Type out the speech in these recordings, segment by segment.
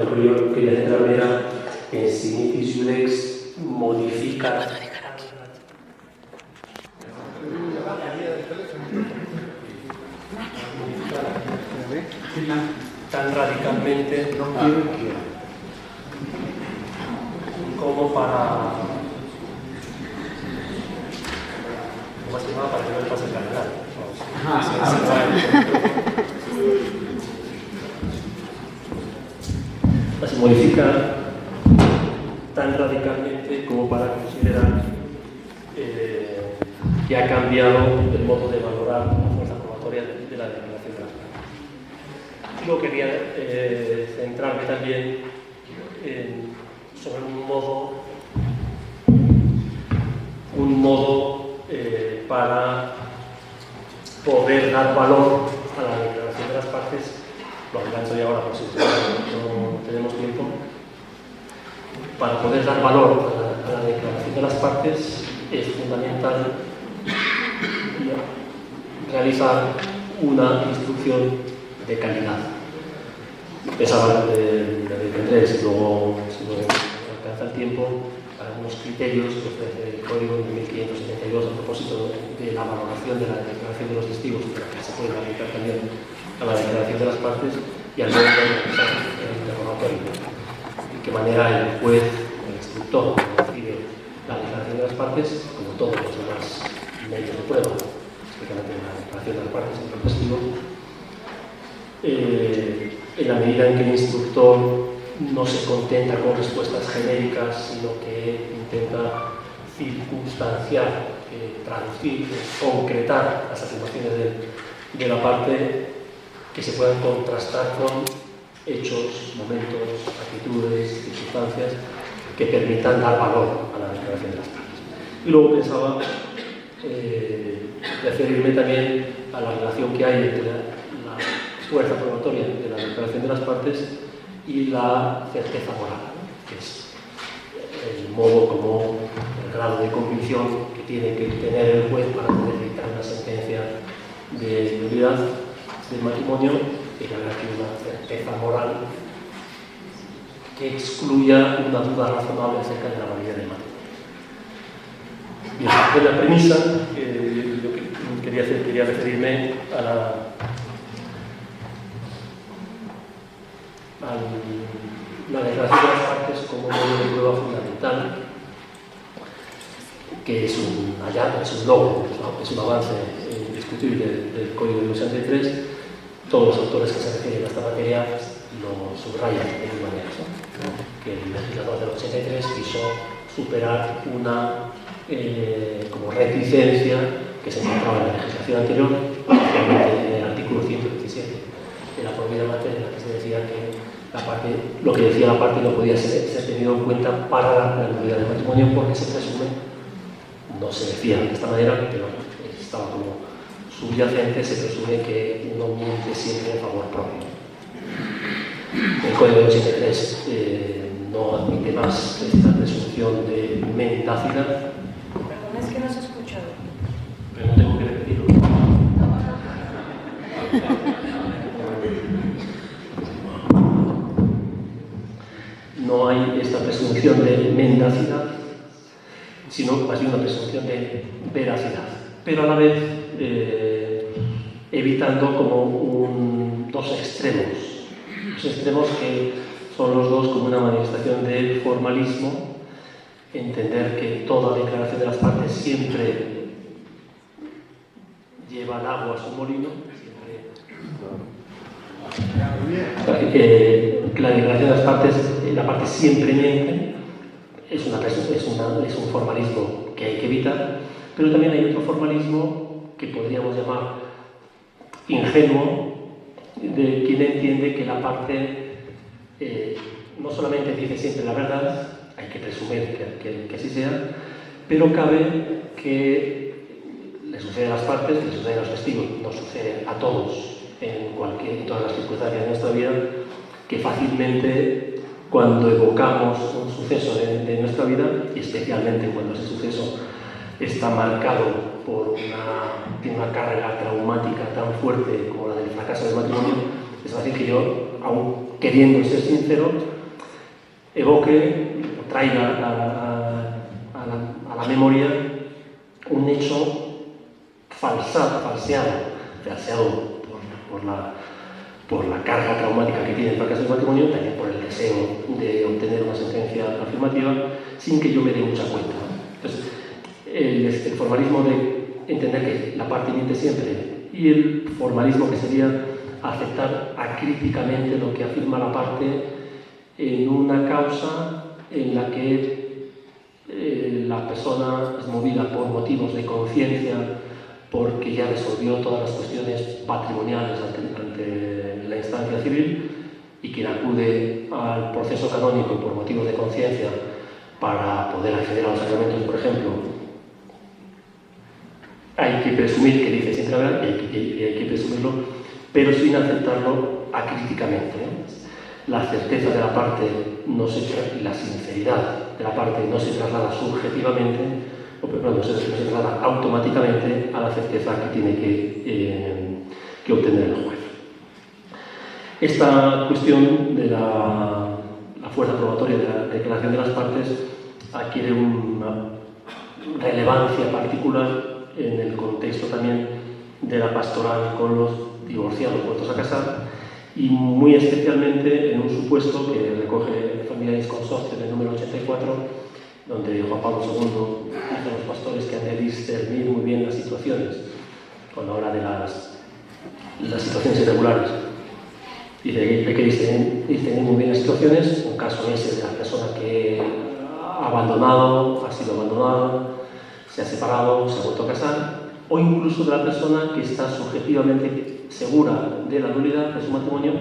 lo que yo quería centrarme era en si Nicias Judex modifica tan radicalmente como para más que nada para que no le pase el cardenal. Se modifica tan radicalmente como para considerar que ha cambiado el modo de valorar la fuerza probatoria de la declaración de las partes. Luego quería centrarme también sobre un modo para poder dar valor a la declaración de las partes. Lo adelanto ya ahora por si no tenemos tiempo. Para poder dar valor a la declaración de las partes es fundamental realizar una instrucción de calidad. Pensaba de tendré, si luego alcanza el tiempo, algunos criterios que ofrece el Código de 1572 a propósito de la valoración de la declaración de los testigos, pero que se puede aplicar también a la declaración de las partes y al modo de realizar el interrogatorio. De qué manera el juez, el instructor, recibe la declaración de las partes, como todos los demás medios de prueba, especialmente la declaración de las partes entre el testigo, en la medida en que el instructor no se contenta con respuestas genéricas, sino que intenta circunstanciar, traducir, concretar las afirmaciones de la parte que se puedan contrastar con hechos, momentos, actitudes, circunstancias que permitan dar valor a la declaración de las partes. Y luego pensaba referirme también a la relación que hay entre la fuerza probatoria de la declaración de las partes y la certeza moral, que es el modo como el grado de convicción que tiene que tener el juez para poder dictar una sentencia de nulidad del matrimonio, y que haya una certeza moral que excluya una duda razonable acerca de la validez del matrimonio. Bien, de la premisa, yo quería referirme a la declaración de las partes como modo de prueba fundamental, que es un hallazgo, es un logro, es un avance indiscutible del Código de 1963. Todos los autores que se refieren a esta materia lo subrayan de mil maneras, ¿no? Que el legislador del 83 quiso superar una como reticencia que se encontraba en la legislación anterior, especialmente en el artículo 117 de la prohibida materia, en la que se decía que la parte, lo que decía la parte no podía ser tenido en cuenta para la nulidad del matrimonio, porque se presume, no se decía de esta manera, pero estaba como subyacente, se presume que uno miente siempre en favor propio. El Código de 83 no admite más esta presunción de mendacidad. Perdón, es que no se ha escuchado. Pero no tengo que repetirlo. No hay esta presunción de mendacidad, sino más bien una presunción de veracidad, pero a la vez evitando como dos extremos que son los dos como una manifestación del formalismo, entender que toda declaración de las partes siempre lleva el agua a su molino, que la declaración de las partes, la parte siempre miente, es un formalismo que hay que evitar, pero también hay otro formalismo que podríamos llamar ingenuo, de quien entiende que la parte no solamente dice siempre la verdad, hay que presumir que así sea, pero cabe que le sucede a las partes, le sucede a los testigos, nos sucede a todos en todas las circunstancias de nuestra vida, que fácilmente cuando evocamos un suceso de nuestra vida, y especialmente cuando ese suceso está marcado tiene una carga traumática tan fuerte como la del fracaso del matrimonio, es fácil que yo, aunque queriendo ser sincero, evoque o traiga a la memoria un hecho falseado por la carga traumática que tiene el fracaso del matrimonio, también por el deseo de obtener una sentencia afirmativa, sin que yo me dé mucha cuenta. Entonces, el formalismo de entender que la parte miente siempre y el formalismo que sería aceptar acríticamente lo que afirma la parte en una causa en la que la persona es movida por motivos de conciencia, porque ya resolvió todas las cuestiones patrimoniales ante la instancia civil, y quien acude al proceso canónico por motivos de conciencia para poder acceder a los sacramentos, por ejemplo, hay que presumir que dice siempre la verdad y hay que presumirlo, pero sin aceptarlo acríticamente, ¿no? La certeza de la parte y la sinceridad de la parte no se traslada subjetivamente, no se traslada automáticamente a la certeza que tiene que obtener el juez. Esta cuestión de la fuerza probatoria de la declaración de las partes adquiere una relevancia particular en el contexto también de la pastoral con los divorciados vueltos a casar, y muy especialmente en un supuesto que recoge Familiaris Consortio del número 84, donde Juan Pablo II dice a los pastores que han de discernir muy bien las situaciones cuando habla de las situaciones irregulares. Dice que hay que discernir muy bien las situaciones. Un caso es el de la persona que ha sido abandonada, se ha separado, se ha vuelto a casar, o incluso de la persona que está subjetivamente segura de la nulidad de su matrimonio,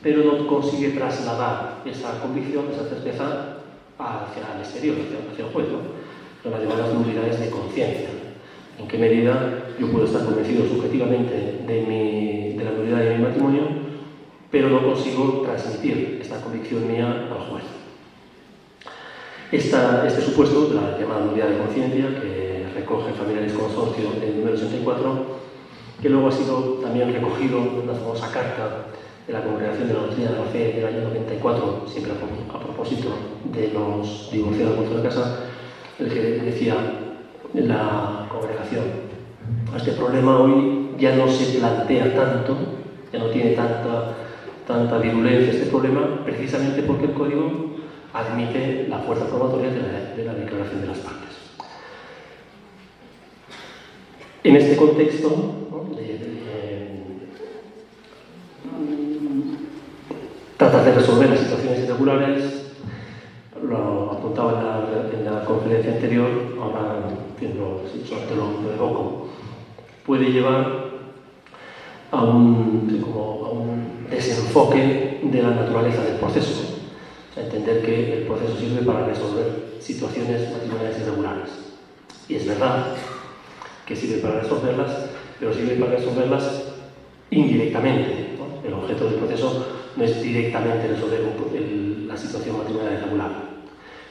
pero no consigue trasladar esa convicción, esa certeza hacia el exterior, hacia el juez, ¿no? Son las llamadas nulidades de conciencia. ¿En qué medida yo puedo estar convencido subjetivamente de la nulidad de mi matrimonio, pero no consigo transmitir esta convicción mía al juez? Este supuesto de la llamada nulidad de conciencia, que recoge Familiaris Consortio del número 84, que luego ha sido también recogido en una famosa carta de la Congregación de la Doctrina de la Fe del año 94, siempre a propósito de los divorciados vueltos a casa, el que decía la congregación: este problema hoy ya no se plantea tanto, ya no tiene tanta virulencia este problema, precisamente porque el Código admite la fuerza probatoria de la declaración de las partes. En este contexto, ¿no?, tratar de resolver las situaciones irregulares, lo apuntaba en la conferencia anterior, ahora solamente lo evoco, puede llevar a un desenfoque de la naturaleza del proceso. O sea, entender que el proceso sirve para resolver situaciones matrimoniales irregulares. Y es verdad que sirve para resolverlas, pero sirve para resolverlas indirectamente, ¿no? El objeto del proceso no es directamente resolver la situación matrimonial irregular.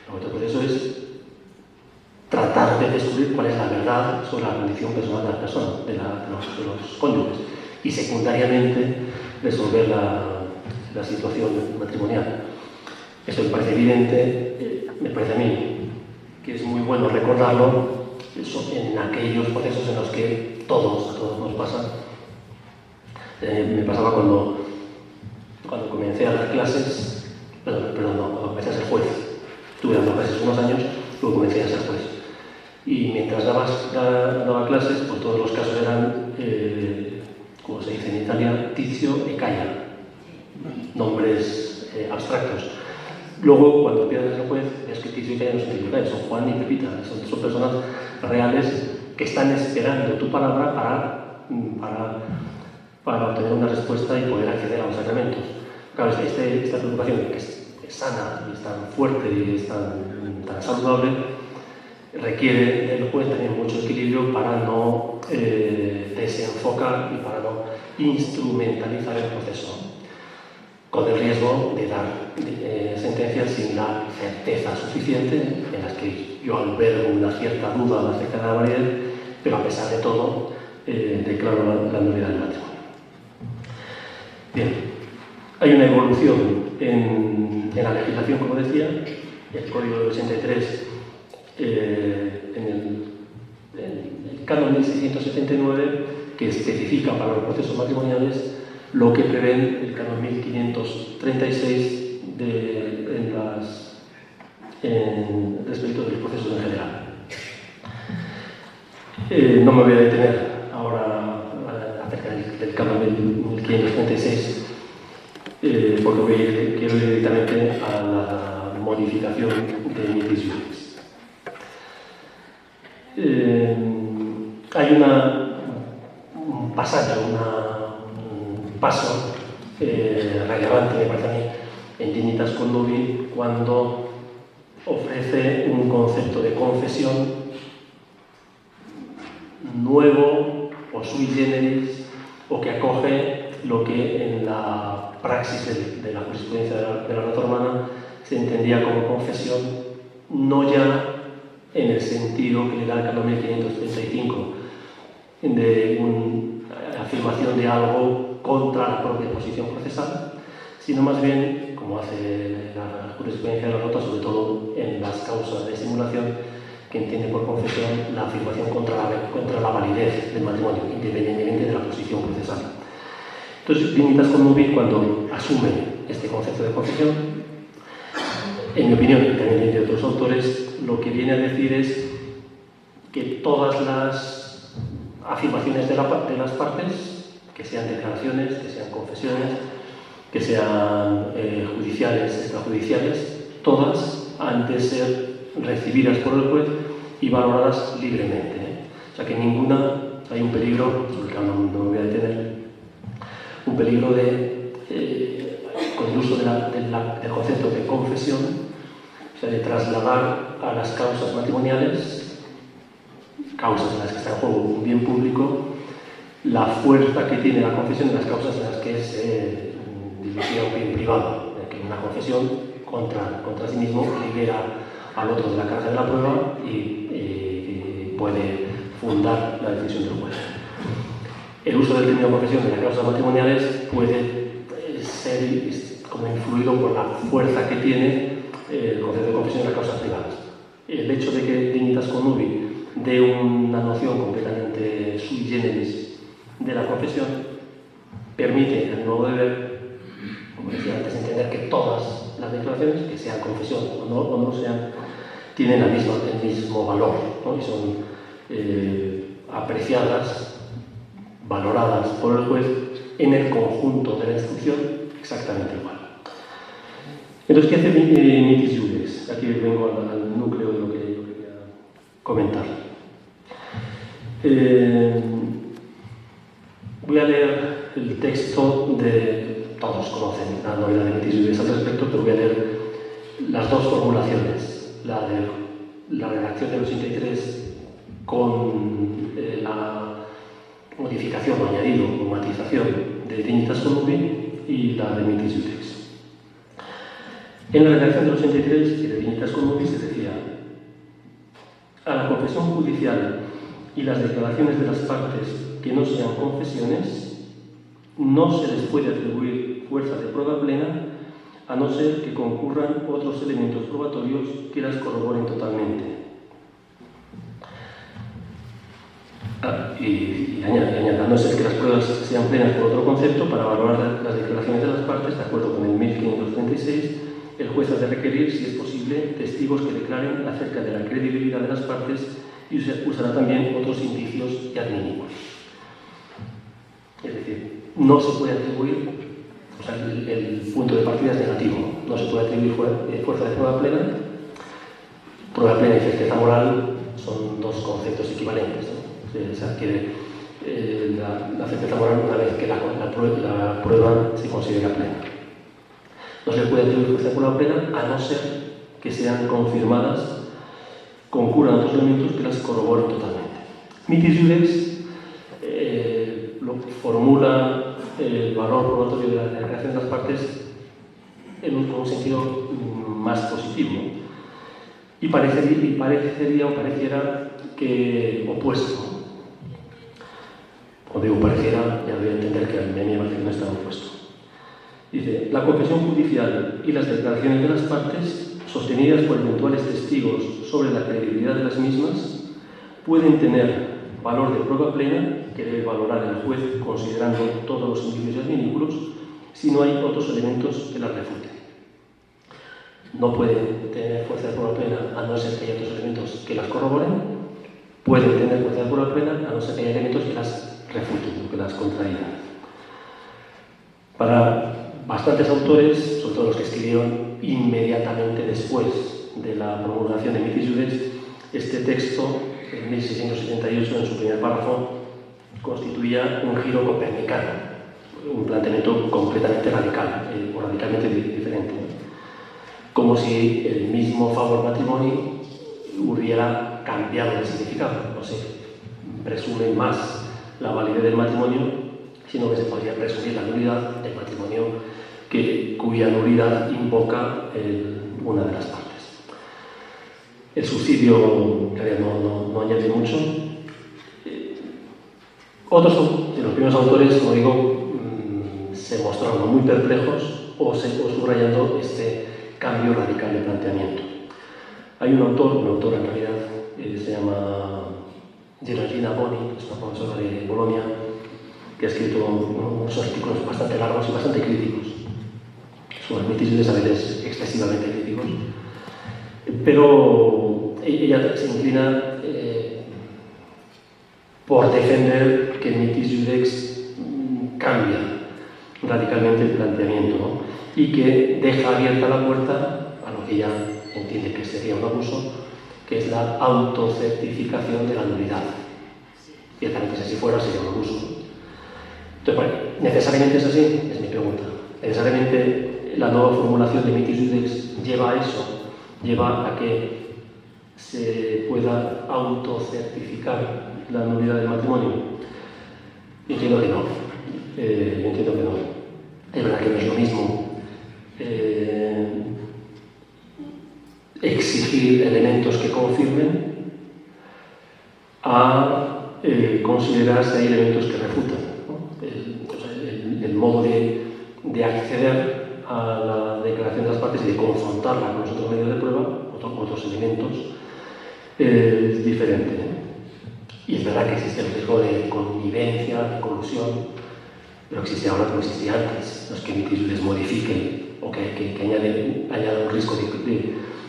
El objeto del proceso es tratar de descubrir cuál es la verdad sobre la condición personal de la persona, de los cónyuges, y secundariamente resolver la situación matrimonial. Esto me parece evidente, me parece a mí que es muy bueno recordarlo en aquellos procesos en los que a todos nos pasa. Me pasaba cuando comencé a dar clases, cuando comencé a ser juez. Estuve dando clases unos años, luego comencé a ser juez. Y mientras daba clases, pues todos los casos eran, como se dice en Italia, tizio e caia, nombres abstractos. Luego, cuando empiezas a ser juez, es que tizio y caia no son tizio y caia, son Juan y Pepita, son personas reales que están esperando tu palabra para obtener una respuesta y poder acceder a los sacramentos. Claro, esta preocupación, que es sana y es tan fuerte y es tan saludable, requiere del juez también mucho equilibrio para no desenfocar y para no instrumentalizar el proceso, con el riesgo de dar sentencias sin la certeza suficiente, en las que yo albergo una cierta duda acerca de la validez, pero a pesar de todo declaro la nulidad del matrimonio. Bien, hay una evolución en la legislación, como decía, el Código del 83, en el Canon 1679, que especifica para los procesos matrimoniales lo que prevén el Canon 1536 respecto de los procesos en general. No me voy a detener ahora acerca del Canon 1536, porque quiero ir directamente a la modificación de Mitis Iuris. Hay un pasaje, un paso relevante, me parece a mí, en Dignitas Connubii, cuando ofrece un concepto de confesión nuevo o sui generis, o que acoge lo que en la praxis de la jurisprudencia de la Reforma se entendía como confesión, no ya en el sentido que le da el Canon 1535 de una afirmación de algo contra la propia posición procesal, sino más bien, como hace la jurisprudencia de la Rota, sobre todo en las causas de simulación, que entiende por confesión la afirmación contra la validez del matrimonio, independientemente de la posición procesal. Entonces, Dignitas Connubii, cuando asume este concepto de confesión, en mi opinión, y también de otros autores, lo que viene a decir es que todas las afirmaciones de las partes, que sean declaraciones, que sean confesiones, que sean judiciales, extrajudiciales, todas han de ser recibidas por el juez y valoradas libremente. O sea que ninguna, hay un peligro, sobre el que no me voy a detener, un peligro con el uso del concepto de confesión, o sea, de trasladar a las causas matrimoniales, causas en las que está en juego un bien público, la fuerza que tiene la confesión en las causas en las que es dirigida a un bien privado, que una confesión contra sí mismo libera al otro de la carga de la prueba y puede fundar la decisión del juez. El uso del término confesión en las causas matrimoniales puede ser como influido por la fuerza que tiene el concepto de confesión en las causas privadas. El hecho de que Dignitas Connubii dé una noción completamente sui generis de la confesión permite, a mi modo de ver, como decía antes, entender que todas las declaraciones, que sean confesión o no sean, tienen el mismo valor, ¿no? Y son apreciadas, valoradas por el juez en el conjunto de la instrucción exactamente igual. Entonces, ¿qué hace Mitis Iuris? Aquí vengo al núcleo de lo que yo quería comentar. Voy a leer el texto todos conocen la novedad de Mitis Iuris al respecto, pero voy a leer las dos formulaciones, la de la redacción del 83 con la modificación o añadido o matización de Dignitas Connubii y la de Mitis Iuris. En la redacción del 83 y de Dignitas Connubii se decía: a la confesión judicial y las declaraciones de las partes que no sean confesiones no se les puede atribuir fuerza de prueba plena a no ser que concurran otros elementos probatorios que las corroboren totalmente. Y añade, a no ser que las pruebas sean plenas por otro concepto, para valorar las declaraciones de las partes, de acuerdo con el 1536, el juez ha de requerir, si es posible, testigos que declaren acerca de la credibilidad de las partes y usará también otros indicios y admínimos. Es decir, no se puede atribuir, o sea, el punto de partida es negativo, no se puede atribuir fuerza de prueba plena. Prueba plena y certeza moral son dos conceptos equivalentes, ¿no? Se adquiere la certeza moral una vez que la prueba se considera plena. No se puede atribuir fuerza de prueba plena a no ser que sean confirmadas, concurran otros elementos que las corroboren totalmente. Mitis Iuris formula el valor probatorio de la declaración de las partes en un sentido más positivo y pareciera que opuesto. Cuando digo pareciera, ya doy a entender que a mí me parece que no está opuesto. Dice, la confesión judicial y las declaraciones de las partes, sostenidas por eventuales testigos sobre la credibilidad de las mismas, pueden tener valor de prueba plena que debe valorar el juez considerando todos los indicios y adminículos si no hay otros elementos que las refuten. No pueden tener fuerza de prueba plena a no ser que haya otros elementos que las corroboren, pueden tener fuerza de prueba plena a no ser que haya elementos que las refuten o que las contradigan. Para bastantes autores, sobre todo los que escribieron inmediatamente después de la promulgación de Mitis Judex, este texto, en 1678, en su primer párrafo, constituía un giro copernicano, un planteamiento completamente radical, o radicalmente diferente, ¿no? Como si el mismo favor matrimonio hubiera cambiado de significado, no se presume más la validez del matrimonio, sino que se podría presumir la nulidad del matrimonio cuya nulidad invoca una de las partes. El subsidio no añade mucho. Otros de los primeros autores, como digo, se mostraron muy perplejos o subrayando este cambio radical de planteamiento. Hay una autora en realidad, se llama Geraldina Boni, es una profesora de Bolonia, que ha escrito unos artículos bastante largos y bastante críticos sobre Mitis Judex, a veces excesivamente críticos, pero ella se inclina por defender que Mitis Judex cambia radicalmente el planteamiento, ¿no? Y que deja abierta la puerta a lo que ella entiende que sería un abuso, que es la autocertificación de la nulidad. Ciertamente, si así fuera, sería un abuso. Entonces, bueno, ¿necesariamente es así? Es mi pregunta. ¿Necesariamente la nueva formulación de Mitis Judex lleva a eso? ¿Lleva a que se pueda autocertificar la nulidad del matrimonio? Yo entiendo que no. Es verdad que no es lo mismo exigir elementos que confirmen a considerar si hay elementos que refutan, ¿no? El modo de acceder a la declaración de las partes y de confrontarla con los otros medios de prueba, otros elementos, es diferente, ¿no? Y es verdad que existe el riesgo de connivencia, de colusión, pero existe ahora como existía antes. No es que Mitis Judex modifique o que añada un riesgo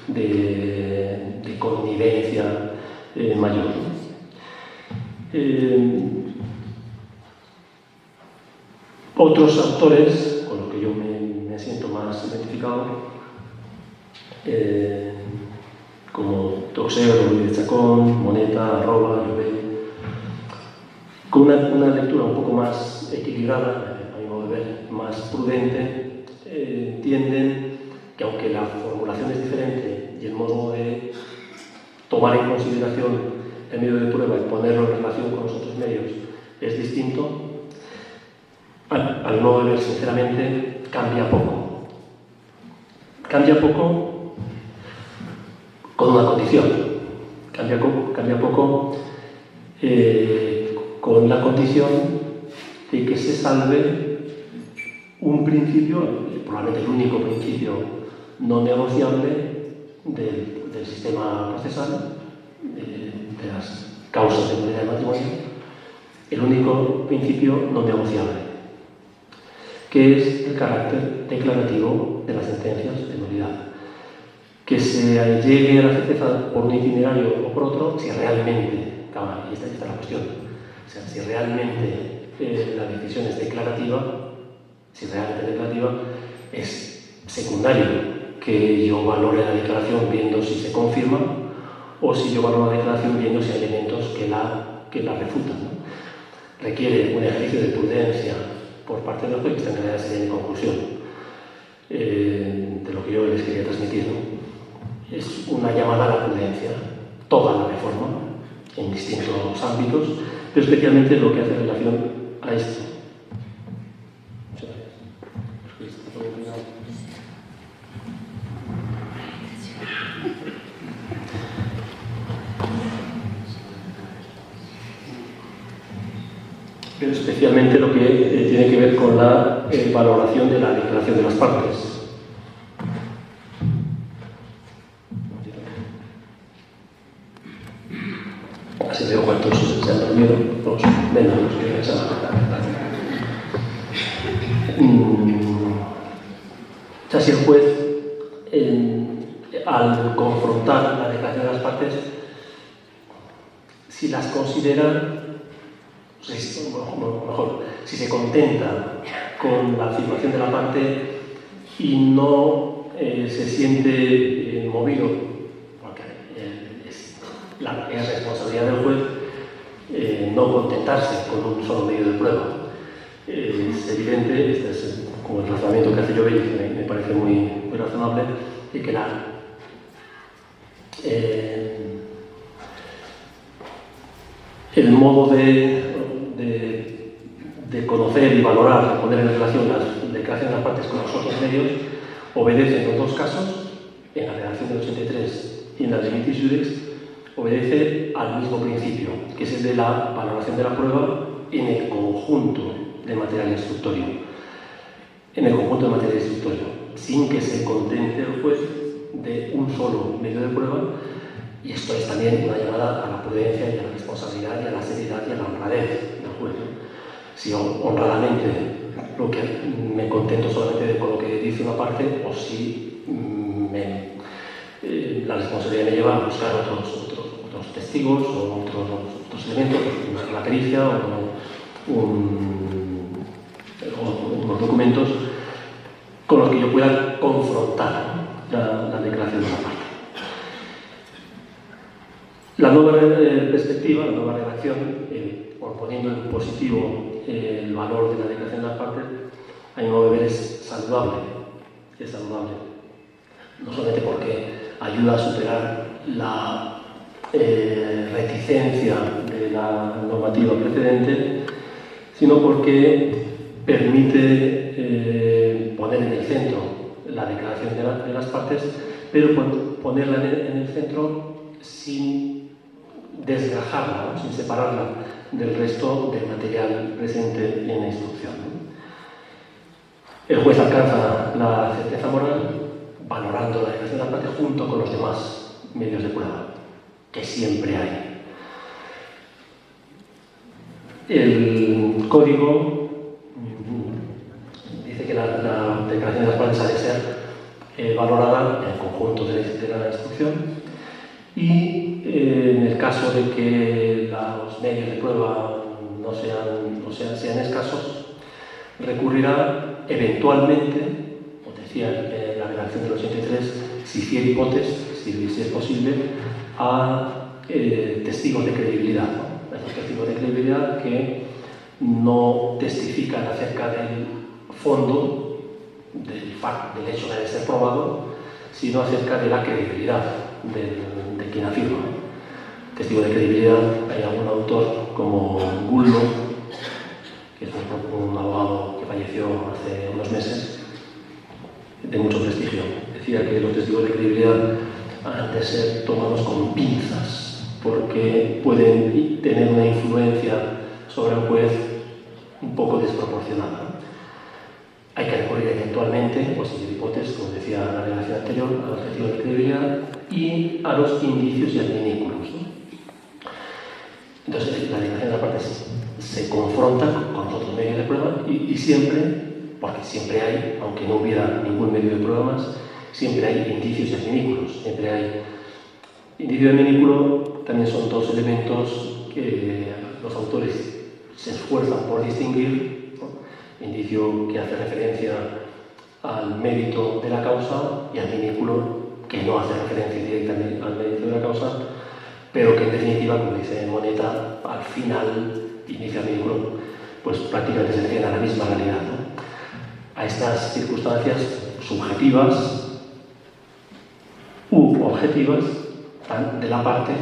de connivencia mayor, ¿no? Otros autores con los que yo me siento más identificado, como Toxero, Luis de Chacón, Moneta, Arroba, Llobet, con una lectura un poco más equilibrada, a mi modo de ver, más prudente, entienden que aunque la formulación es diferente y el modo de tomar en consideración el medio de prueba y ponerlo en relación con los otros medios es distinto, al modo de ver, sinceramente, cambia poco. Cambia poco con una condición. Cambia poco con la condición de que se salve un principio, probablemente el único principio no negociable del sistema procesal, de las causas de nulidad del matrimonio, el único principio no negociable, que es el carácter declarativo de las sentencias de nulidad. Que se llegue a la certeza por un itinerario o por otro, si realmente, claro, esta es la cuestión, o sea, si realmente la decisión es declarativa, es secundario que yo valore la declaración viendo si se confirma o si yo valoro la declaración viendo si hay elementos que la refutan, ¿no? Requiere un ejercicio de prudencia por parte del juez, que esta en realidad sería mi conclusión de lo que yo les quería transmitir, ¿no? Es una llamada a la prudencia, toda la reforma, en distintos ámbitos, pero especialmente lo que hace relación a esto. Muchas gracias. Pero especialmente lo que tiene que ver con la la valoración de la declaración de las partes. Así veo cuántos se han dormido, los menos los que se han afectado. O sea, si el juez, al confrontar la declaración de las partes, si las considera, mejor, si se contenta con la afirmación de la parte y no se siente movido, porque es responsabilidad del juez no contentarse con un solo medio de prueba. Es evidente, este es como el razonamiento que hace Llobet, que me parece muy razonable, y que el modo de conocer y valorar, de poner en relación las declaraciones de las partes con los otros medios, obedece en los dos casos, en la redacción del 83 y en la de Limitis Judex, obedece al mismo principio, que es el de la valoración de la prueba en el conjunto de material instructorio. En el conjunto de material instructorio, sin que se contente el juez de un solo medio de prueba, y esto es también una llamada a la prudencia y a la responsabilidad y a la seriedad y a la honradez del juez. Si honradamente lo que me contento solamente con lo que dice una parte, o si la responsabilidad me lleva a buscar otros testigos o otros elementos, la pericia o unos documentos con los que yo pueda confrontar la declaración de la parte. La nueva perspectiva, la nueva redacción, poniendo en positivo el valor de la declaración de las partes, a mi modo de ver es saludable. Es saludable. No solamente porque ayuda a superar la reticencia de la normativa precedente, sino porque permite poner en el centro la declaración de las partes, pero ponerla en el centro sin desgajarla, ¿no? Sin separarla del resto del material presente en la instrucción. El juez alcanza la certeza moral valorando la declaración de las partes junto con los demás medios de prueba, que siempre hay. El código dice que la declaración de las partes ha de ser valorada en el conjunto de la instrucción y en el caso de que los medios de prueba sean escasos, recurrirá eventualmente, como decía en la redacción del 83, si es hipótesis, si es posible, a testigos de credibilidad, ¿no? Esos testigos de credibilidad que no testifican acerca del fondo del hecho de ser probado, sino acerca de la credibilidad de quien afirma. Testigo de credibilidad, hay algún autor como Gullo, que es un abogado que falleció hace unos meses, de mucho prestigio. Decía que los testigos de credibilidad han de ser tomados con pinzas, porque pueden tener una influencia sobre el juez un poco desproporcionada. Hay que recurrir eventualmente, o si hipótesis, como decía la redacción anterior, a los testigos de credibilidad y a los indicios y adminículos, ¿no? Entonces, la declaración de la parte se confronta con los otros medios de prueba y siempre, porque siempre hay, aunque no hubiera ningún medio de prueba más, siempre hay indicios y adminículos. Siempre hay indicio y adminículo, también son dos elementos que los autores se esfuerzan por distinguir, ¿no? Indicio que hace referencia al mérito de la causa y adminículo que no hace referencia directamente al mérito de la causa, pero que en definitiva, como dice Moneta, al final, inicia el vínculo, pues prácticamente se refiere a la misma realidad, ¿no? A estas circunstancias subjetivas u objetivas de la parte,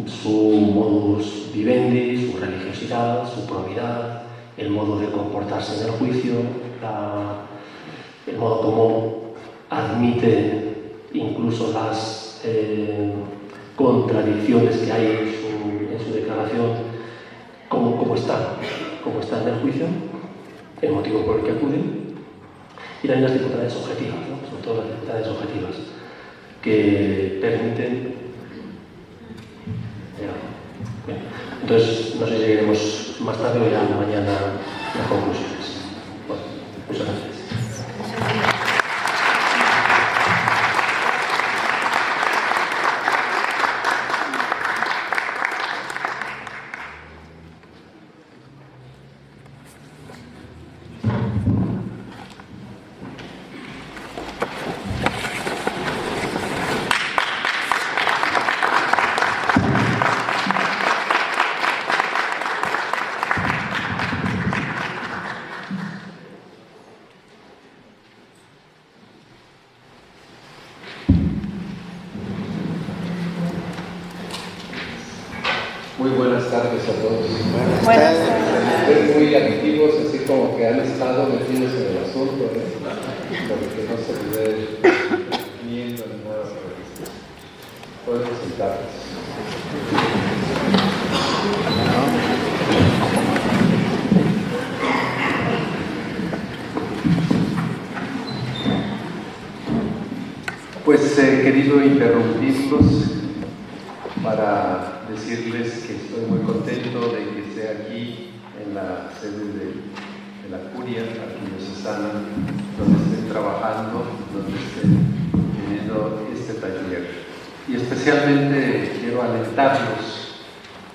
su modus vivendi, su religiosidad, su probidad, el modo de comportarse en el juicio, el modo como admite incluso las contradicciones que hay en su declaración, cómo está en el juicio. el motivo por el que acuden, y también las dificultades objetivas, ¿no? Sobre todo las dificultades objetivas, que permiten... Bien. Entonces, no sé si llegaremos más tarde o ya mañana las conclusiones. Bueno, muchas gracias. Muy buenas tardes a todos. Buenas tardes. Muy activos, así como que han estado metidos en el asunto, porque no se puede viendo ni nada por esto. Pueden sentarse. Pues he querido interrumpirlos para decirles que estoy muy contento de que esté aquí en la sede de la Curia Arquidiocesana, donde estén trabajando, donde estén teniendo este taller. Y especialmente quiero alentarlos,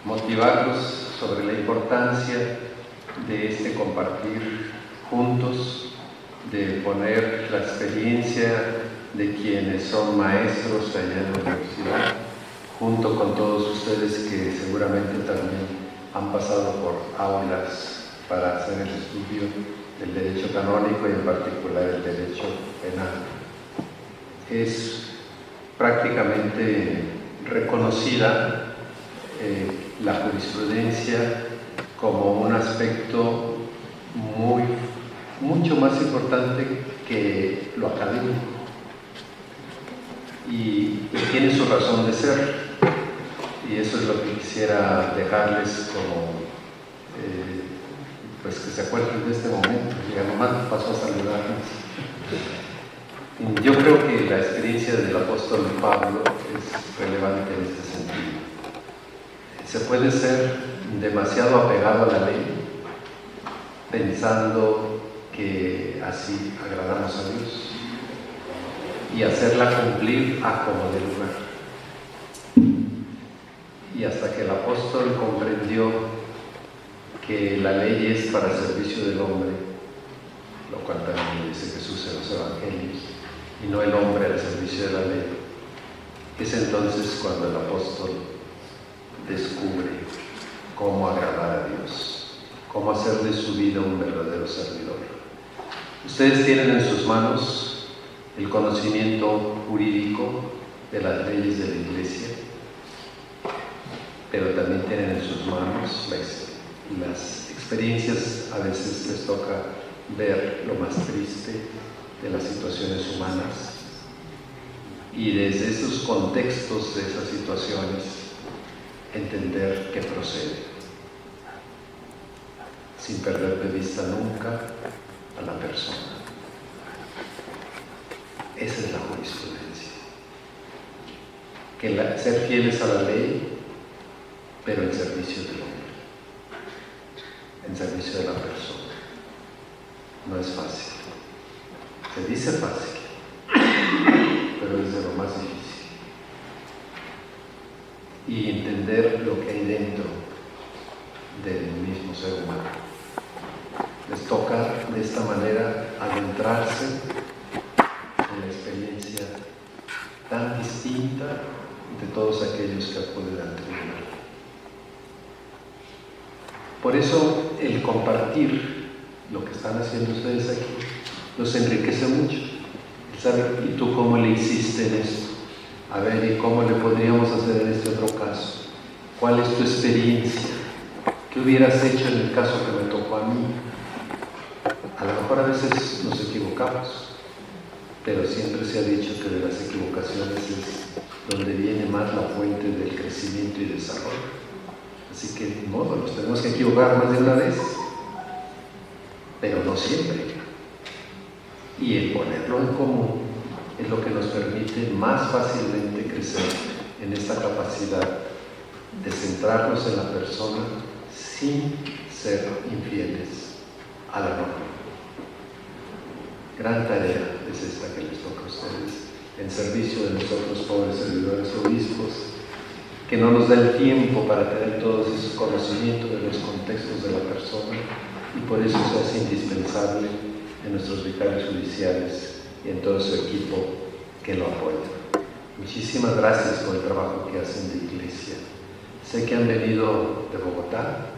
motivarlos sobre la importancia de este compartir juntos, de poner la experiencia de quienes son maestros allá en la universidad, junto con todos ustedes que seguramente también han pasado por aulas para hacer el estudio del derecho canónico y en particular el derecho penal. Es prácticamente reconocida la jurisprudencia como un aspecto mucho más importante que lo académico y tiene su razón de ser. Y eso es lo que quisiera dejarles como, pues que se acuerden de este momento. Ya nomás pasó a saludarnos. Yo creo que la experiencia del apóstol Pablo es relevante en este sentido. Se puede ser demasiado apegado a la ley, pensando que así agradamos a Dios, y hacerla cumplir a como de lugar. Y hasta que el apóstol comprendió que la ley es para servicio del hombre, lo cual también dice Jesús en los evangelios, y no el hombre al servicio de la ley, es entonces cuando el apóstol descubre cómo agradar a Dios, cómo hacer de su vida un verdadero servidor. Ustedes tienen en sus manos el conocimiento jurídico de las leyes de la Iglesia, pero también tienen en sus manos las experiencias. A veces les toca ver lo más triste de las situaciones humanas y desde esos contextos de esas situaciones entender qué procede, sin perder de vista nunca a la persona. Esa es la jurisprudencia, que ser fieles a la ley, pero en servicio del hombre, en servicio de la persona. No es fácil. Se dice fácil, pero es de lo más difícil. Y entender lo que hay dentro del mismo ser humano. Les toca de esta manera adentrarse en la experiencia tan distinta de todos aquellos que acuden al tribunal. Por eso el compartir lo que están haciendo ustedes aquí los enriquece mucho. El saber, ¿y tú cómo le hiciste en esto? A ver, ¿y cómo le podríamos hacer en este otro caso? ¿Cuál es tu experiencia? ¿Qué hubieras hecho en el caso que me tocó a mí? A lo mejor a veces nos equivocamos, pero siempre se ha dicho que de las equivocaciones es donde viene más la fuente del crecimiento y desarrollo. Así que, de modo, nos tenemos que equivocar más de una vez. pero no siempre. Y el ponerlo en común es lo que nos permite más fácilmente crecer en esta capacidad de centrarnos en la persona sin ser infieles a la norma. Gran tarea es esta que les toca a ustedes, en servicio de nosotros, pobres servidores obispos, que no nos da el tiempo para tener todos esos conocimientos de los contextos de la persona, y por eso se hace indispensable en nuestros vicarios judiciales y en todo su equipo que lo apoya. Muchísimas gracias por el trabajo que hacen de iglesia. Sé que han venido de Bogotá,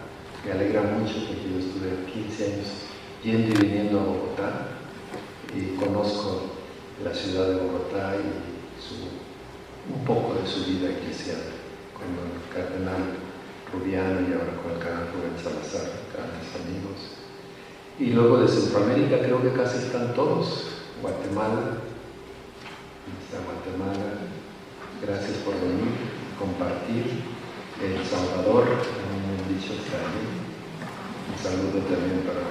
me alegra mucho porque yo estuve 15 años yendo y viniendo a Bogotá y conozco la ciudad de Bogotá y un poco de su vida eclesial con el cardenal Rubiano y ahora con el cardenal Rubén Salazar, grandes amigos. Y luego de Centroamérica creo que casi están todos. Guatemala, gracias por venir, compartir. El Salvador, un dicho está ahí. Un saludo también para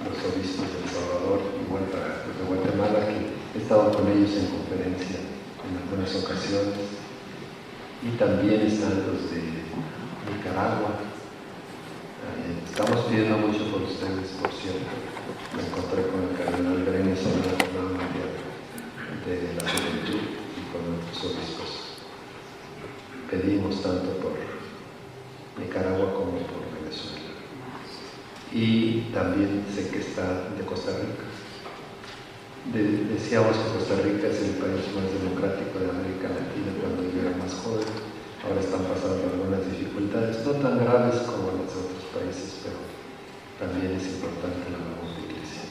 los obispos del Salvador, igual para los de Guatemala, que he estado con ellos en conferencia en algunas ocasiones. Y también están los de Nicaragua. Estamos pidiendo mucho por ustedes, por cierto. Me encontré con el cardenal Brenes en la Jornada Mundial de la Juventud y con otros obispos. Pedimos tanto por Nicaragua como por Venezuela. Y también sé que está de Costa Rica. Decíamos que Costa Rica es el país más democrático de América Latina cuando yo era más joven. Ahora están pasando algunas dificultades, no tan graves como en los otros países, pero también es importante la labor de iglesia.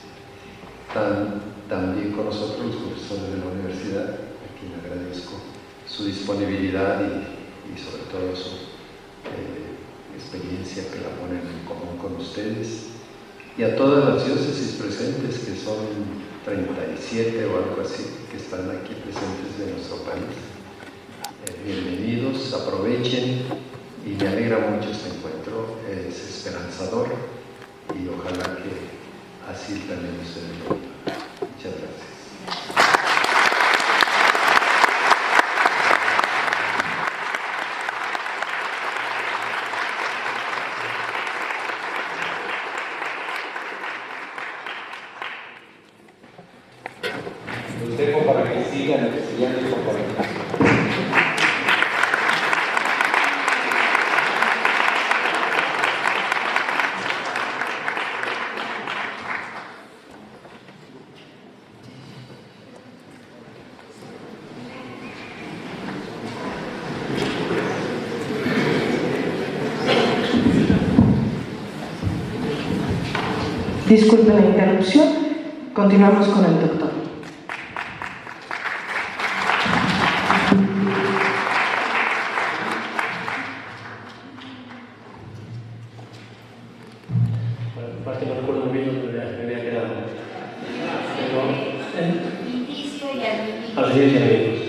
También con nosotros los profesores de la universidad, a quien agradezco su disponibilidad y sobre todo su experiencia que la ponen en común con ustedes, y a todas las diócesis presentes, que son 37 o algo así, que están aquí presentes de nuestro país. Bienvenidos, aprovechen, y me alegra mucho este encuentro, es esperanzador y ojalá que así también ustedes lo vivan. Muchas gracias. Los dejo para que sigan estudiando y compartiendo. Disculpen la interrupción, continuamos con el doctor. Aparte no recuerdo muy bien dónde me había quedado. Indicio y admitir. A los indios y amigos.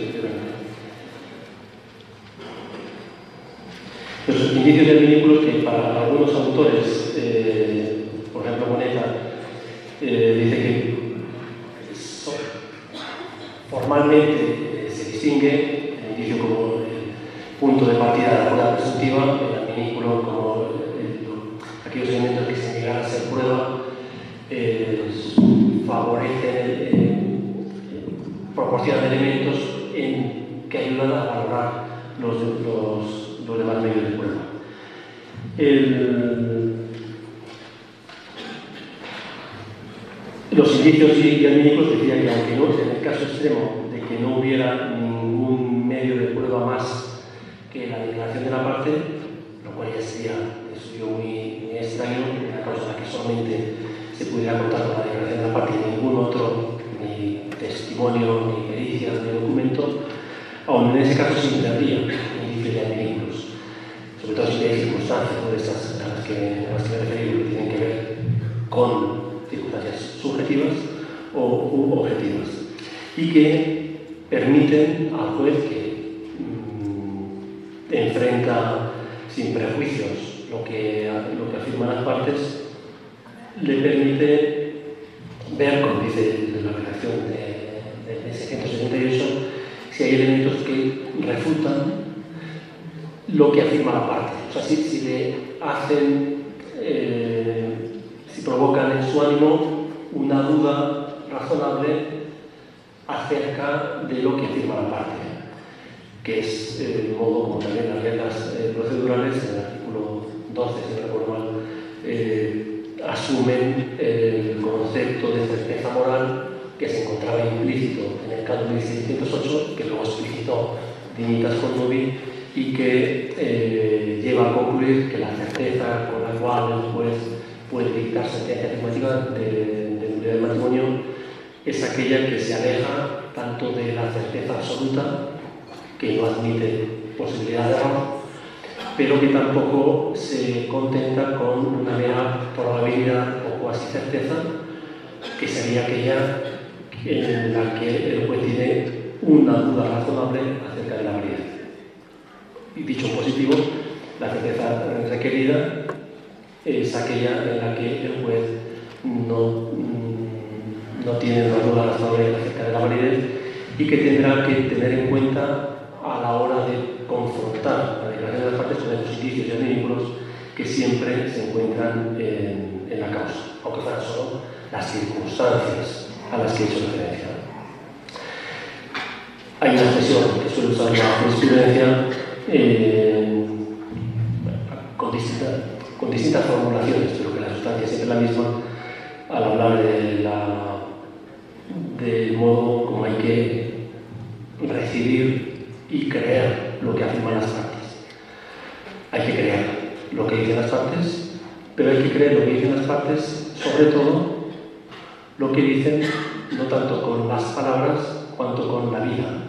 Los indicios y adminículos que para algunos autores, por ejemplo Moneta, dice que formalmente se distingue el indicio como el punto de partida de la prueba presuntiva, el adminículo como aquellos elementos que sin llegar a ser prueba favorecen, proporcionan elementos que ayudan a valorar los demás medios de prueba. Los indicios y adminículos decían que aunque no, en el caso extremo de que no hubiera ningún medio de prueba más que la declaración de la parte, lo cual ya sería muy extraño, en la causa en la que solamente se pudiera contar con la declaración de la parte y ningún otro, ni testimonio, ni pericia, ni documento, aún en ese caso sí tendría indicios y adminículos, sobre todo si hay circunstancias de estas a las que me he referido, que tienen que ver con circunstancias subjetivas o objetivas y que permiten al juez que enfrenta sin prejuicios lo que afirman las partes, le permite ver, como dice la redacción de 678, si hay elementos que refutan lo que afirma la parte. O sea, si le hacen, si provocan en su ánimo una duda razonable acerca de lo que afirma la parte, que es el modo como también las reglas procedurales, en el artículo 12, si no recuerdo mal, asumen el concepto de certeza moral que se encontraba implícito en el canon 1608, que luego explicitó Dignitas Connubii, y que lleva a concluir que la certeza con la cual el juez puede dictar sentencia afirmativa de nulidad del matrimonio es aquella que se aleja tanto de la certeza absoluta, que no admite posibilidad de error, pero que tampoco se contenta con una mera probabilidad o cuasi certeza, que sería aquella en la que el juez tiene una duda razonable acerca de la validez. Y dicho en positivo, la certeza requerida es aquella en la que el juez no tiene una duda razonable acerca de la validez y que tendrá que tener en cuenta a la hora de confrontar la declaración de las partes con los indicios y artículos que siempre se encuentran en la causa, aunque fueran solo las circunstancias a las que he hecho referencia. Hay una expresión que suele usar la jurisprudencia con distintas formulaciones, pero que la sustancia es siempre la misma al hablar del modo como hay que recibir y creer lo que afirman las partes. Hay que creer lo que dicen las partes, pero hay que creer lo que dicen las partes, sobre todo lo que dicen no tanto con las palabras cuanto con la vida.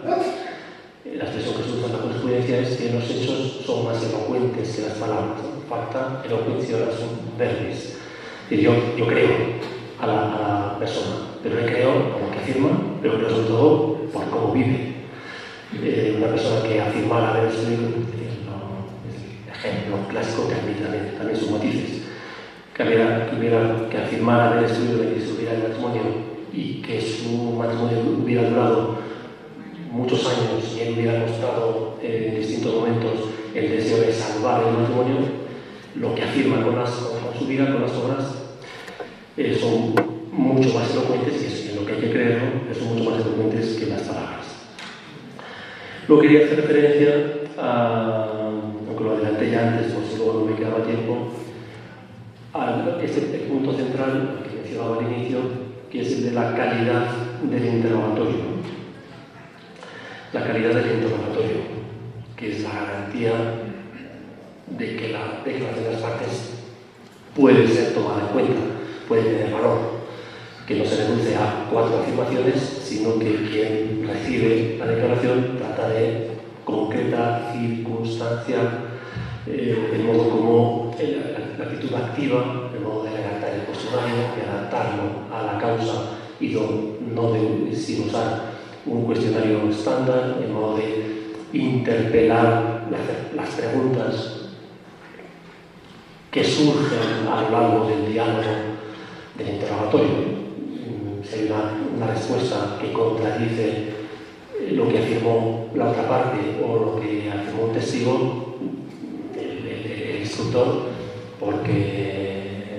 La expresión que se usa en la jurisprudencia es que los hechos son más elocuentes que las palabras. Facta eloquentia sunt verbis. Yo creo a la persona, pero le creo por lo que afirma, pero creo sobre todo por cómo vive. Una persona que afirmara haber estudiado, el ejemplo clásico que admite también sus matices, que afirmara haber estudiado y disolviera el matrimonio y que su matrimonio hubiera durado muchos años y él hubiera mostrado en distintos momentos el deseo de salvar el matrimonio, lo que afirma con su vida, con las obras, son mucho más elocuentes, y en lo que hay que creerlo, son mucho más elocuentes que las palabras. Luego quería hacer referencia aunque lo adelanté ya antes, por si luego no me quedaba tiempo, a este punto central que mencionaba al inicio, que es el de la calidad del interrogatorio. La calidad del interrogatorio, que es la garantía de que la declaración de las partes puede ser tomada en cuenta, puede tener valor, que no se reduce a 4 afirmaciones, sino que quien recibe la declaración trata de concretar, circunstanciar el modo como la actitud activa, el modo de redactar el cuestionario, de adaptarlo a la causa y sin usar un cuestionario estándar, el modo de interpelar las preguntas que surgen a lo largo del diálogo del interrogatorio. Si hay una respuesta que contradice lo que afirmó la otra parte o lo que afirmó un testigo, el instructor, porque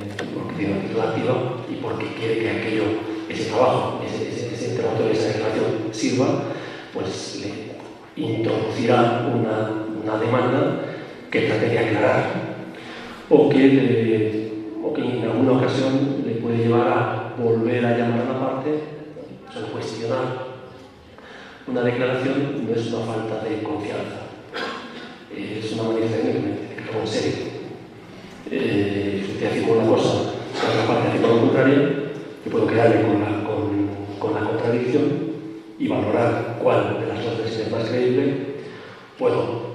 tiene una actitud activa y porque quiere que ese trabajo, ese interrogatorio, esa declaración sirva, pues le introducirá una demanda que trate de aclarar o que en alguna ocasión le puede llevar a volver a llamar a la parte, o sea, cuestionar una declaración. No es una falta de confianza, es una manifestación de que lo en serio. Si usted afirma una cosa, la otra parte afirma lo contrario, yo puedo quedarme con la contradicción y valorar cuál de las dos versiones es más creíble. Puedo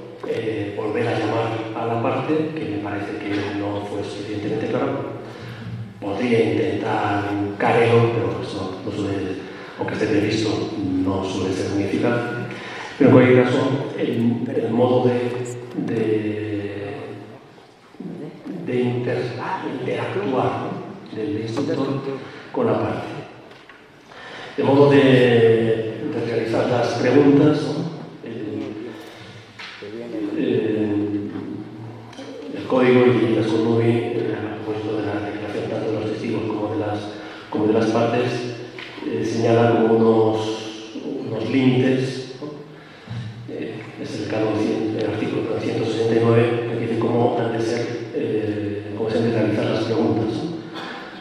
volver a llamar a la parte que me parece que no fue suficientemente claro. Podría intentar un careo, pero eso no suele, aunque esté previsto, no suele ser muy eficaz. Pero en cualquier caso, el modo de interactuar, ¿no? del instructor con la parte. De modo de realizar las preguntas, ¿no? El código y las conmovi a propósito de la declaración tanto de los testigos como de las partes señala como unos límites, ¿no? Es el caso del artículo 169 que dice cómo se han de realizar las preguntas, ¿no?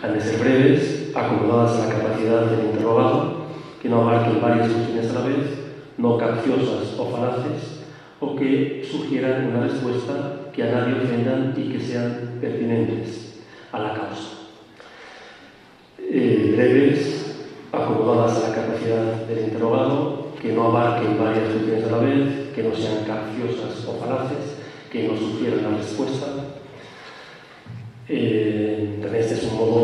Han de ser breves, acomodadas a la capacidad del interrogado, que no abarquen varias cuestiones a la vez, no capciosas o falaces, o que sugieran una respuesta que a nadie ofendan y que sean pertinentes a la causa. Breves, acomodadas a la capacidad del interrogado, que no abarquen varias cuestiones a la vez, que no sean capciosas o falaces, que no sugieran la respuesta. También este es un modo,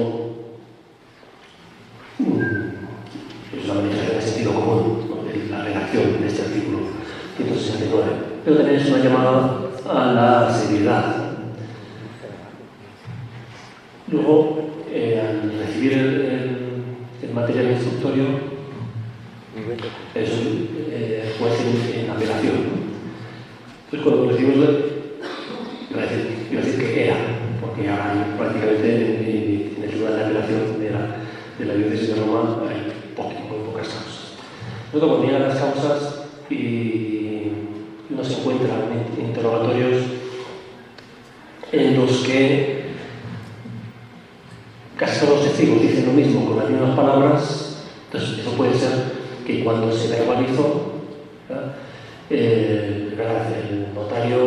es una manifestación de sentido común, ¿no? De la redacción de este artículo 169, pero también es una llamada a la seriedad. Luego, al recibir el material instructorio, eso puede ser en apelación, ¿no? Entonces, cuando recibimos iba a decir que era, porque ahora hay prácticamente en el tribunal de apelación de la diócesis de Roma hay muy pocas causas. Luego, cuando llegan las causas y uno se encuentra en interrogatorios en los que casi todos los testigos dicen lo mismo con las mismas palabras, entonces eso puede ser que cuando se verbalizó, el notario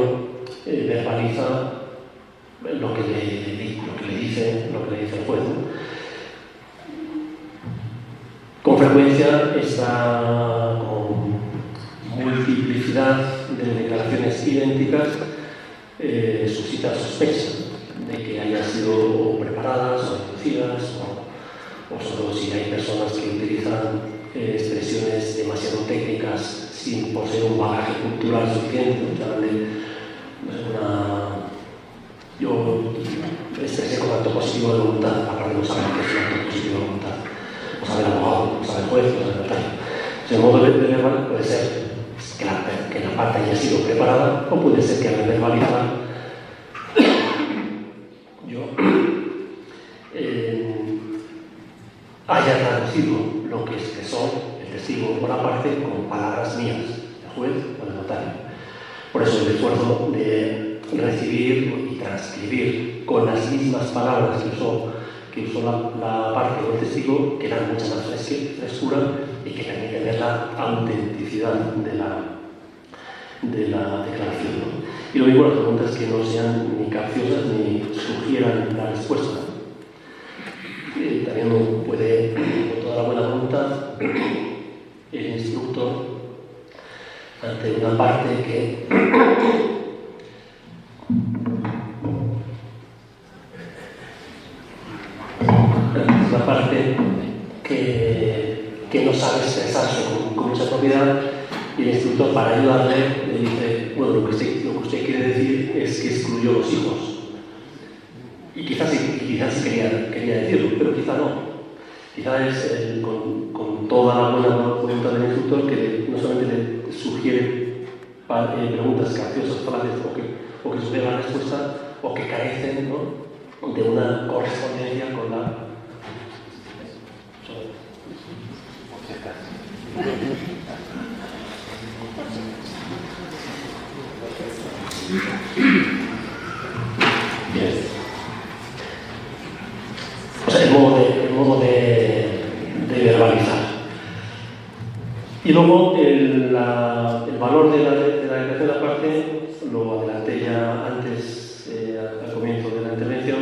verbaliza lo que le dice el juez, ¿no? Con frecuencia esta multiplicidad de declaraciones idénticas suscita sospecha de que hayan sido preparadas o inducidas, o solo si hay personas que utilizan expresiones demasiado técnicas sin poseer un bagaje cultural suficiente. Yo expresé con acto positivo de voluntad, aparte no saber qué es un acto positivo de voluntad, o sabe el abogado, o sabe el juez, o sabe el notario. El modo de verbal puede ser que la parte haya sido preparada, o puede ser que al verbalizar yo haya traducido lo que expresó el testigo o la parte con palabras mías, el juez o el notario. Por eso el esfuerzo de recibir y transcribir con las mismas palabras que usó la parte o el testigo, que dan mucha más frescura y que permite ver la autenticidad de la declaración, ¿no? Y lo mismo las preguntas que no sean ni capciosas ni sugieran la respuesta. También uno puede, con toda la buena voluntad, el instructor, ante una parte que no sabe expresarse con mucha propiedad, y el instructor, para ayudarle, le dice: bueno, lo que usted quiere decir es que excluyó los hijos. Y quizás quería decirlo, pero quizá no. Quizá es con toda la buena voluntad del instructor que no solamente le sugiere preguntas capciosas, falaces, o que sugiere la respuesta, o que carecen, ¿no?, de una correspondencia con la... Bien. O sea, el modo de verbalizar. Y luego el valor de la declaración de la parte lo adelanté ya antes, al comienzo de la intervención,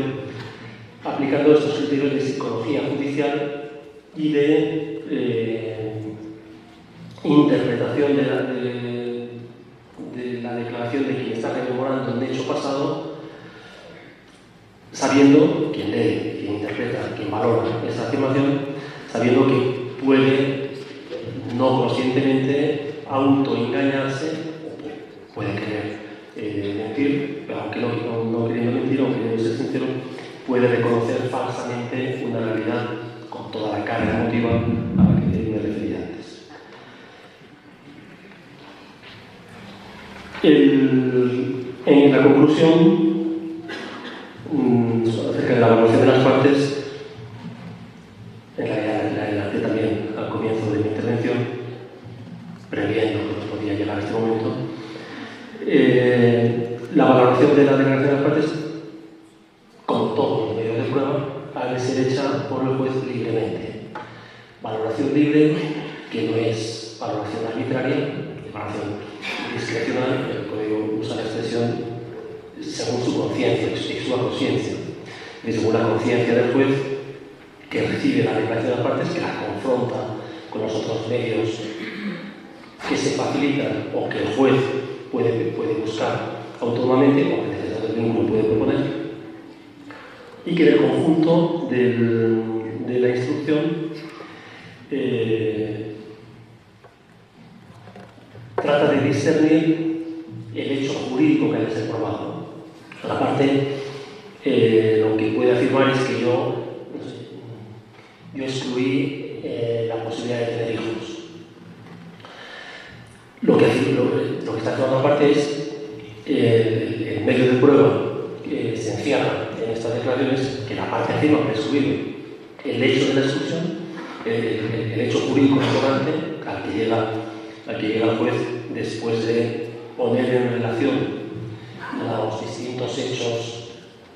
aplicando estos criterios de psicología judicial y de interpretación de la declaración de quien está rememorando un hecho pasado, sabiendo, quien lee, quien interpreta, quien valora esa afirmación, sabiendo que puede no conscientemente autoengañarse, puede querer mentir, pero aunque no queriendo mentir, aunque queriendo ser sincero, puede reconocer falsamente una realidad con toda la carga emotiva a la que me refería antes. En la conclusión, acerca de la evaluación de las partes, en realidad la enlace también al comienzo de mi intervención, previendo que no podía llegar a este momento. La valoración de la declaración de las partes, como todo los medios de prueba, ha de ser hecha por el juez libremente. Valoración libre, que no es valoración arbitraria, es valoración discrecional, pero puede usar la expresión según su conciencia, su conciencia, y según la conciencia del juez que recibe la declaración de las partes, que la confronta con los otros medios que se facilitan o que el juez puede buscar autónomamente o que el defensor del vínculo puede proponer, y que en el conjunto de la instrucción trata de discernir el hecho jurídico que ha de ser probado. La parte, lo que puede afirmar es que yo excluí la posibilidad de tener hijos. Lo que está afirmando aparte es el medio de prueba que se encierra en estas declaraciones, que la parte afirma que ha excluido el hecho de la exclusión, el hecho jurídico relevante al que llega el juez después de poner en relación los distintos hechos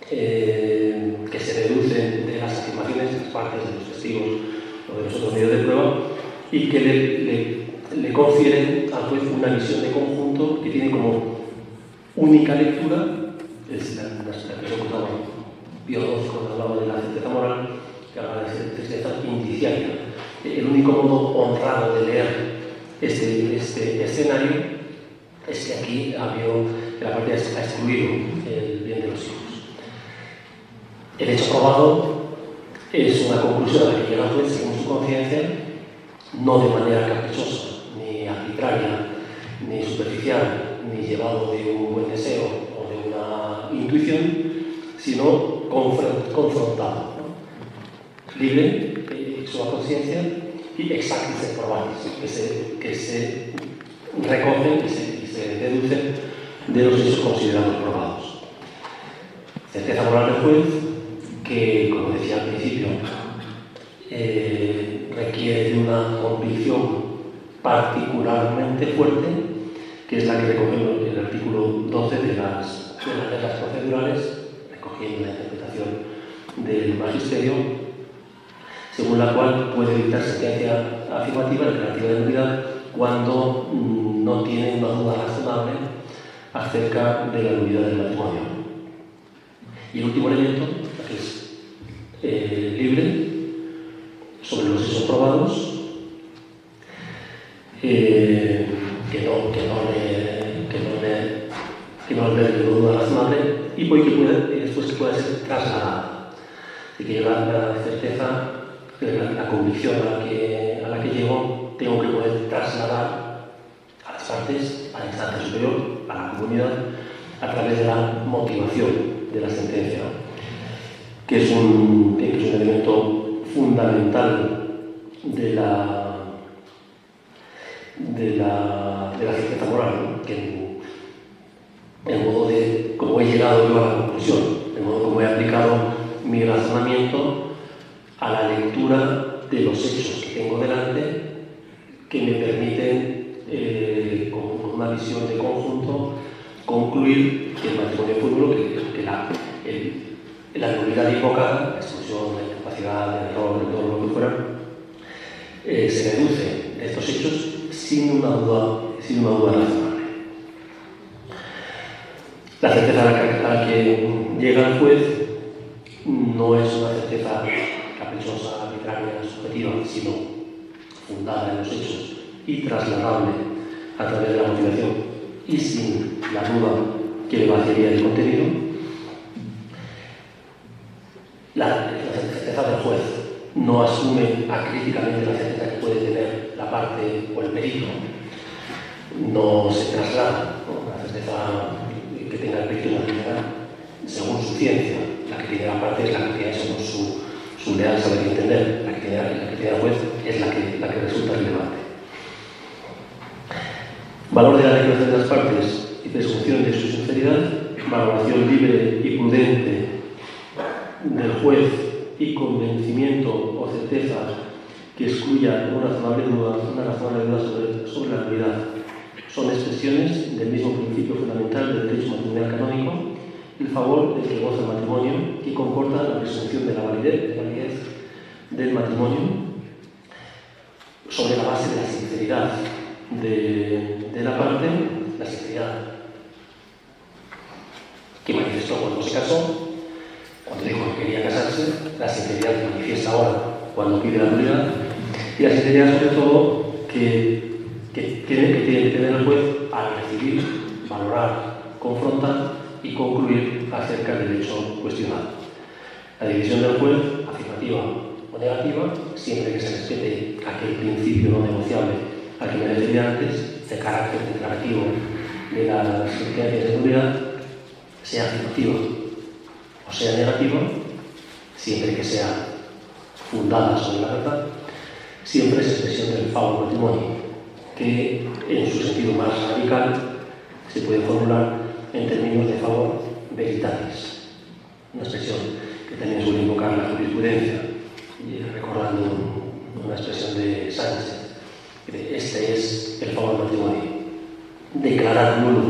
que se deducen de las afirmaciones de las partes, de los testigos o de los otros medios de prueba, y que le confieren al juez una visión de conjunto que tiene como única lectura, es la expresión que usaba Biológico cuando hablaba de la certeza moral, que hablaba de certeza indiciaria. El único modo honrado de leer este escenario es que aquí la parte ha excluido el bien de los hijos. El hecho probado es una conclusión a la que llega el juez según su conciencia, no de manera caprichosa, ni arbitraria, ni superficial, ni llevado de un buen deseo o de una intuición, sino confrontado, ¿no? Libre, su conciencia y exactis et probandis, que se recogen y se deducen de los hechos considerados probados. Certeza moral del juez, que, como decía al principio, requiere de una convicción particularmente fuerte, que es la que recoge el artículo 12 de las reglas procedurales, recogiendo la interpretación del magisterio, según la cual puede dictar sentencia afirmativa, declarativa de nulidad, cuando no tiene una duda razonable acerca de la nulidad del matrimonio. Y el último elemento, que es libre, sobre los hechos probados, que no albergue una duda razonable y después que pueda ser trasladada. Así que la certeza, la convicción a la que llego, tengo que poder trasladar a las partes, a la instancia superior, a la comunidad, a través de la motivación de la sentencia, que es un elemento fundamental de la certeza moral, ¿no? Que el modo de cómo he llegado yo a la conclusión, el modo como he aplicado mi razonamiento a la lectura de los hechos que tengo delante, que me permiten, con una visión de conjunto, concluir que el matrimonio fue nulo, que la nulidad invocada, la exclusión, la incapacidad, el error, el dolor, lo que fuera, se deduce de estos hechos sin una duda razonable. La certeza a la que llega el juez no es una certeza caprichosa, arbitraria, subjetiva, sino fundada en los hechos y trasladable a través de la motivación y sin la duda que le vaciaría el contenido. La certeza del juez no asume acríticamente la certeza que puede tener la parte o el perito, no se traslada, ¿no? La certeza que tenga el perito en la general, según su ciencia, la que tiene la parte es la que tiene su leal saber y entender. La que tiene el juez es la que resulta relevante. Valor de la declaración de las partes y presunción de su sinceridad, valoración libre y prudente del juez y convencimiento o certeza que excluya una razonable duda sobre la nulidad. Son expresiones del mismo principio fundamental del derecho matrimonial canónico, el favor del que goza el matrimonio, que comporta la presunción de la validez del matrimonio sobre la base de la sinceridad de la parte, la sinceridad que manifestó cuando se casó, cuando dijo que quería casarse, la sinceridad que manifiesta ahora cuando pide la nulidad, y la sinceridad sobre todo que tiene que tener el juez al recibir, valorar, confrontar y concluir acerca del hecho cuestionado. La decisión del juez, afirmativa o negativa, siempre que se respete aquel principio no negociable al que me refería antes, de carácter declarativo de las sentencias de nulidad, sea afirmativa o sea negativa, siempre que sea fundada sobre la verdad, siempre es expresión del favor matrimonio, que en su sentido más radical se puede formular en términos de favor veritatis, una expresión que también suele invocar la jurisprudencia, recordando una expresión de Sánchez. Este es el favor matrimonio. Declarar nulo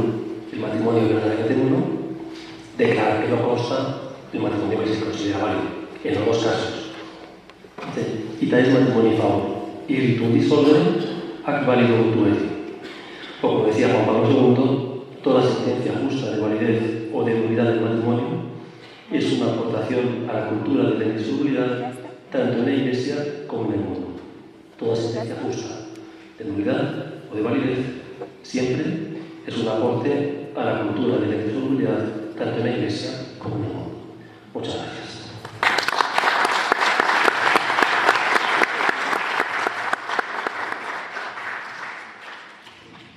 el matrimonio verdaderamente nulo, declarar que no consta el matrimonio que se considera válido, en los dos casos. Itaes matrimonii favor, irritum dissolvere, ac valido mutueti. O como decía Juan Pablo II, toda sentencia justa de validez o de nulidad del matrimonio es una aportación a la cultura de la indisolubilidad tanto en la Iglesia como en el mundo. Toda sentencia justa de nulidad o de validez siempre es un aporte a la cultura de la indisolubilidad tanto en la Iglesia como en el mundo. Muchas gracias.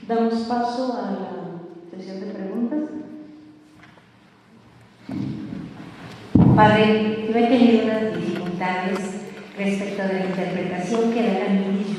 Damos paso a la sesión de preguntas. Padre, yo he tenido unas dificultades respecto de la interpretación que da la ministra